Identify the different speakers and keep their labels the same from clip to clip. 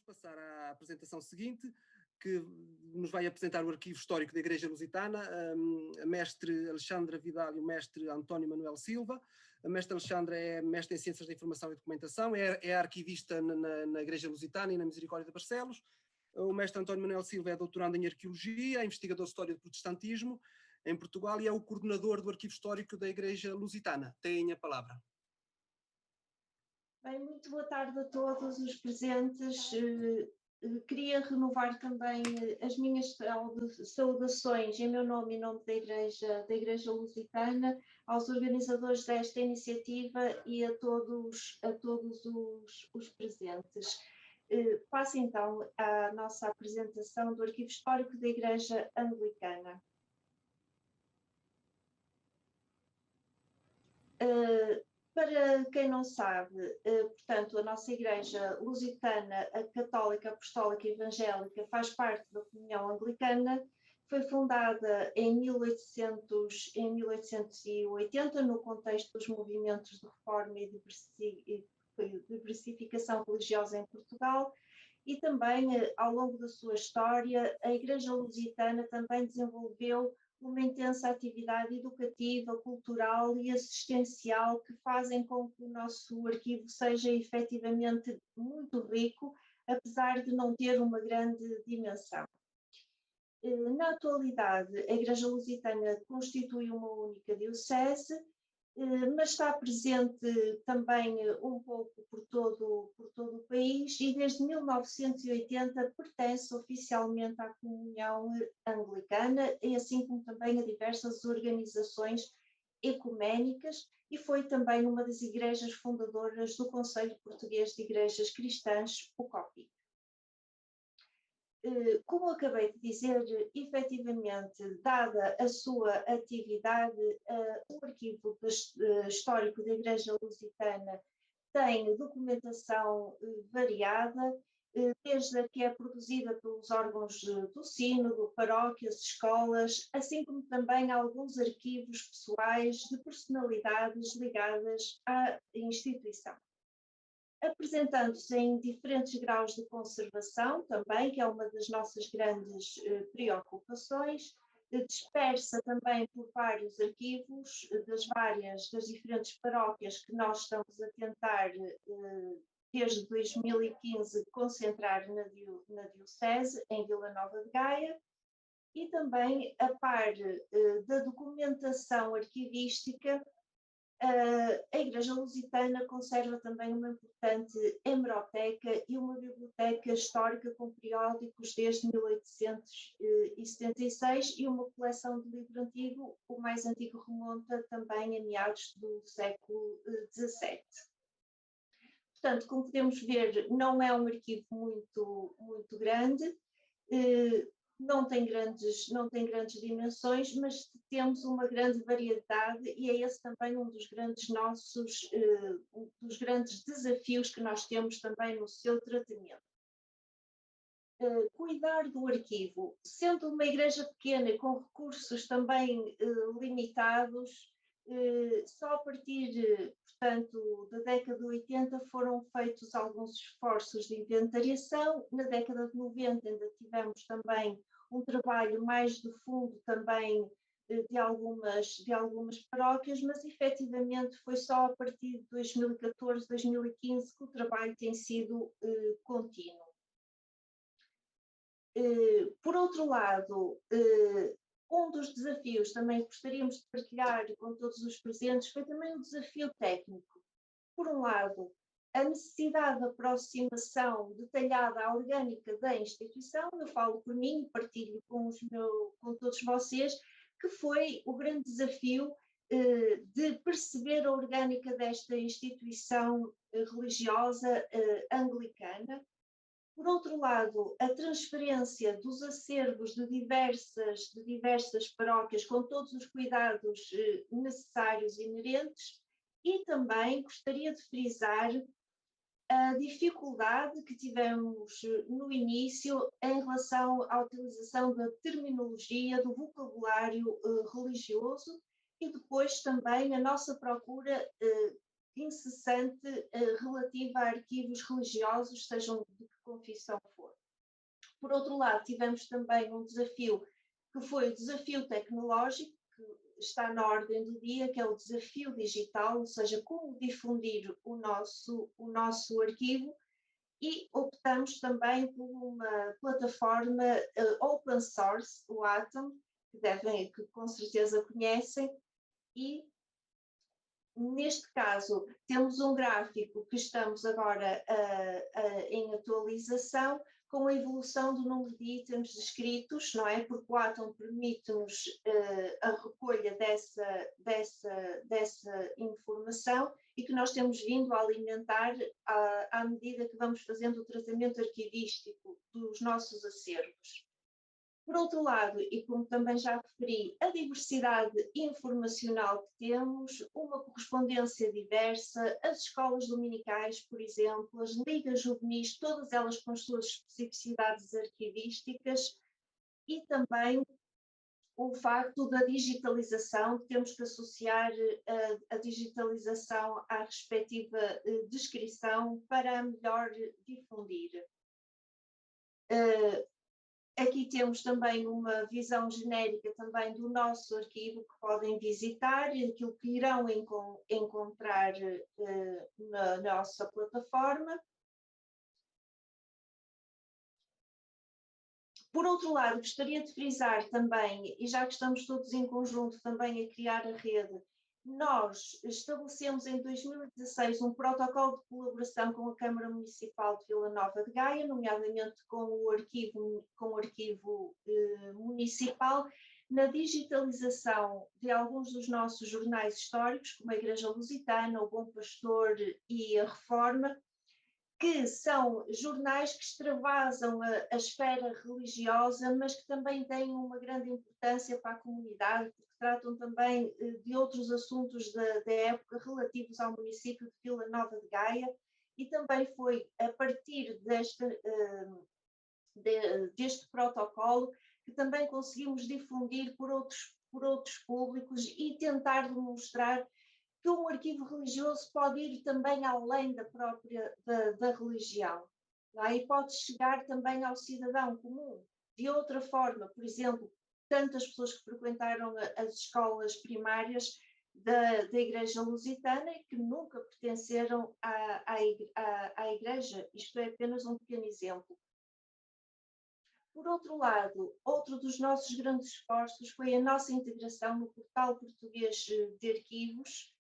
Speaker 1: passar à apresentação seguinte, que nos vai apresentar o arquivo histórico da Igreja Lusitana, a mestre Alexandra Vidal e o mestre António Manuel Silva. A mestre Alexandra é mestre em Ciências da Informação e Documentação, é arquivista na Igreja Lusitana e na Misericórdia de Barcelos. O mestre António Manuel Silva é doutorando em Arqueologia, é investigador de História do Protestantismo em Portugal e é o coordenador do arquivo histórico da Igreja Lusitana. Tem a palavra.
Speaker 2: Bem, muito boa tarde a todos os presentes. Queria renovar também as minhas saudações em meu nome e em nome da Igreja Lusitana, aos organizadores desta iniciativa e a todos os presentes. Passo então à nossa apresentação do Arquivo Histórico da Igreja Anglicana. Para quem não sabe, portanto, a nossa Igreja Lusitana, a Católica, Apostólica e Evangélica, faz parte da Comunhão Anglicana, foi fundada em 1880, no contexto dos movimentos de reforma e diversificação religiosa em Portugal, e também, ao longo da sua história, a Igreja Lusitana também desenvolveu uma intensa atividade educativa, cultural e assistencial que fazem com que o nosso arquivo seja efetivamente muito rico, apesar de não ter uma grande dimensão. Na atualidade, a Igreja Lusitana constitui uma única diocese, mas está presente também um pouco por todo o país e desde 1980 pertence oficialmente à Comunhão Anglicana, e assim como também a diversas organizações ecuménicas, e foi também uma das igrejas fundadoras do Conselho Português de Igrejas Cristãs, o COPIC. Como acabei de dizer, efetivamente, dada a sua atividade, o arquivo histórico da Igreja Lusitana tem documentação variada, desde a que é produzida pelos órgãos do sínodo, paróquias, escolas, assim como também alguns arquivos pessoais de personalidades ligadas à instituição, apresentando-se em diferentes graus de conservação também, que é uma das nossas grandes preocupações, dispersa também por vários arquivos das diferentes paróquias que nós estamos a tentar, desde 2015, concentrar na Diocese, em Vila Nova de Gaia, e também a par da documentação arquivística. A Igreja Lusitana conserva também uma importante hemeroteca e uma biblioteca histórica com periódicos desde 1876 e uma coleção de livro antigo, o mais antigo remonta também a meados do século XVII. Portanto, como podemos ver, não é um arquivo muito grande, não tem grandes dimensões, mas temos uma grande variedade e é esse também um dos grandes dos grandes desafios que nós temos também no seu tratamento. Cuidar do arquivo, sendo uma igreja pequena e com recursos também limitados, só a partir, portanto, da década de 80 foram feitos alguns esforços de inventariação. Na década de 90 ainda tivemos também um trabalho mais de fundo também de algumas paróquias, mas efetivamente foi só a partir de 2014, 2015 que o trabalho tem sido contínuo. Por outro lado, um dos desafios também gostaríamos de partilhar com todos os presentes foi também um desafio técnico. Por um lado, a necessidade de aproximação detalhada à orgânica da instituição, eu falo por mim e partilho com todos vocês, que foi o grande desafio de perceber a orgânica desta instituição religiosa anglicana. Por outro lado, a transferência dos acervos de diversas paróquias com todos os cuidados necessários e inerentes, e também gostaria de frisar a dificuldade que tivemos no início em relação à utilização da terminologia, do vocabulário religioso, e depois também a nossa procura incessante relativa a arquivos religiosos, sejam de que confissão for. Por outro lado, tivemos também um desafio, que foi o desafio tecnológico, que está na ordem do dia, que é o desafio digital, ou seja, como difundir o nosso arquivo, e optamos também por uma plataforma open source, o Atom, que com certeza conhecem, e neste caso temos um gráfico que estamos agora em atualização, com a evolução do número de itens descritos, não é? Porque o Atom permite-nos a recolha dessa informação e que nós temos vindo a alimentar à medida que vamos fazendo o tratamento arquivístico dos nossos acervos. Por outro lado, e como também já referi, a diversidade informacional que temos, uma correspondência diversa, as escolas dominicais, por exemplo, as ligas juvenis, todas elas com as suas especificidades arquivísticas, e também o facto da digitalização, que temos que associar a digitalização à respectiva descrição para a melhor difundir. Aqui temos também uma visão genérica também do nosso arquivo que podem visitar e aquilo que irão encontrar na nossa plataforma. Por outro lado, gostaria de frisar também, e já que estamos todos em conjunto também a criar a rede, nós estabelecemos em 2016 um protocolo de colaboração com a Câmara Municipal de Vila Nova de Gaia, nomeadamente com o arquivo municipal, na digitalização de alguns dos nossos jornais históricos, como a Igreja Lusitana, o Bom Pastor e a Reforma, que são jornais que extravasam a esfera religiosa, mas que também têm uma grande importância para a comunidade, porque tratam também de outros assuntos da época relativos ao município de Vila Nova de Gaia, e também foi a partir deste protocolo que também conseguimos difundir por outros públicos e tentar demonstrar que um arquivo religioso pode ir também além da própria da religião, não é? E pode chegar também ao cidadão comum de outra forma. Por exemplo, tantas pessoas que frequentaram as escolas primárias da Igreja Lusitana e que nunca pertenceram à Igreja. Isto é apenas um pequeno exemplo. Por outro lado, outro dos nossos grandes esforços foi a nossa integração no Portal Português de Arquivos,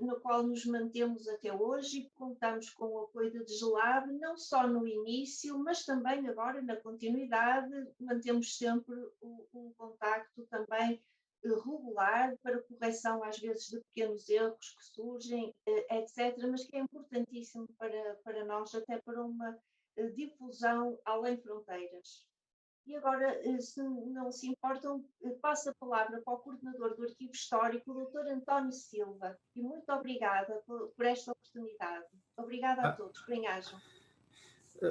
Speaker 2: no qual nos mantemos até hoje e contamos com o apoio da DGELAB, não só no início, mas também agora na continuidade. Mantemos sempre um contacto também regular para correção às vezes de pequenos erros que surgem, etc., mas que é importantíssimo para nós, até para uma difusão além fronteiras. E agora, se não se importam, passo a palavra para o coordenador do Arquivo Histórico, o Dr. António Silva. E muito obrigada por esta oportunidade. Obrigada a todos. Bem-ajam.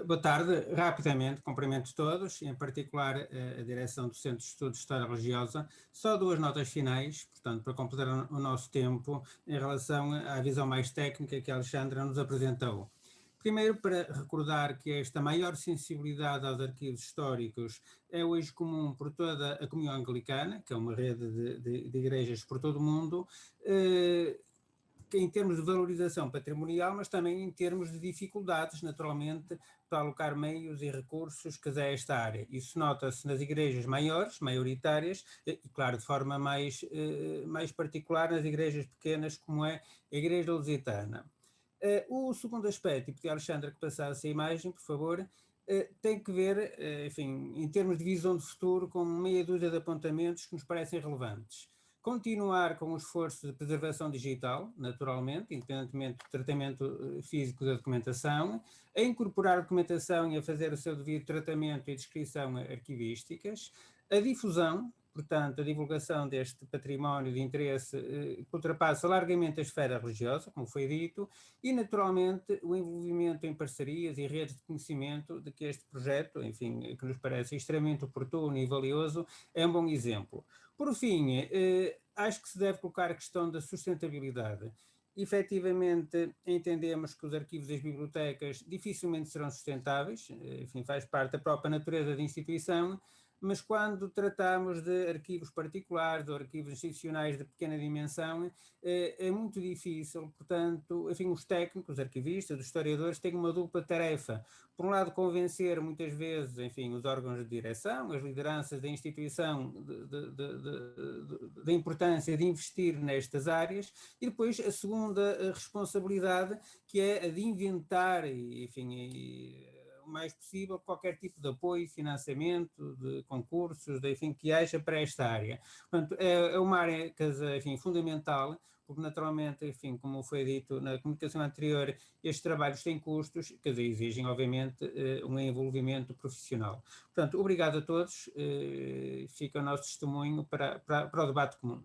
Speaker 3: Boa tarde. Rapidamente, cumprimento todos, em particular a direção do Centro de Estudos de História Religiosa. Só duas notas finais, portanto, para completar o nosso tempo, em relação à visão mais técnica que a Alexandra nos apresentou. Primeiro, para recordar que esta maior sensibilidade aos arquivos históricos é hoje comum por toda a comunhão anglicana, que é uma rede de igrejas por todo o mundo, em termos de valorização patrimonial, mas também em termos de dificuldades, naturalmente, para alocar meios e recursos que a esta área. Isso nota-se nas igrejas maiores, maioritárias, e, claro, de forma mais particular nas igrejas pequenas, como é a Igreja Lusitana. O segundo aspecto, e pedi a Alexandra que passasse a imagem, por favor, tem que ver, enfim, em termos de visão de futuro, com meia dúzia de apontamentos que nos parecem relevantes. Continuar com o esforço de preservação digital, naturalmente, independentemente do tratamento físico da documentação, a incorporar a documentação e a fazer o seu devido tratamento e descrição arquivísticas, a difusão, portanto, a divulgação deste património de interesse que ultrapassa largamente a esfera religiosa, como foi dito, e, naturalmente, o envolvimento em parcerias e redes de conhecimento de que este projeto, enfim, que nos parece extremamente oportuno e valioso, é um bom exemplo. Por fim, acho que se deve colocar a questão da sustentabilidade. Efetivamente, entendemos que os arquivos das bibliotecas dificilmente serão sustentáveis, enfim, faz parte da própria natureza da instituição, mas quando tratamos de arquivos particulares ou arquivos institucionais de pequena dimensão, é muito difícil, portanto, enfim, os técnicos, os arquivistas, os historiadores têm uma dupla tarefa. Por um lado, convencer muitas vezes, enfim, os órgãos de direção, as lideranças da instituição da importância de investir nestas áreas, e depois a segunda responsabilidade, que é a de inventar, enfim, o mais possível qualquer tipo de apoio, financiamento, de concursos, enfim, que haja para esta área. Portanto, é uma área, enfim, fundamental, porque naturalmente, enfim, como foi dito na comunicação anterior, estes trabalhos têm custos, que exigem, obviamente, um envolvimento profissional. Portanto, obrigado a todos, fica o nosso testemunho para o debate comum.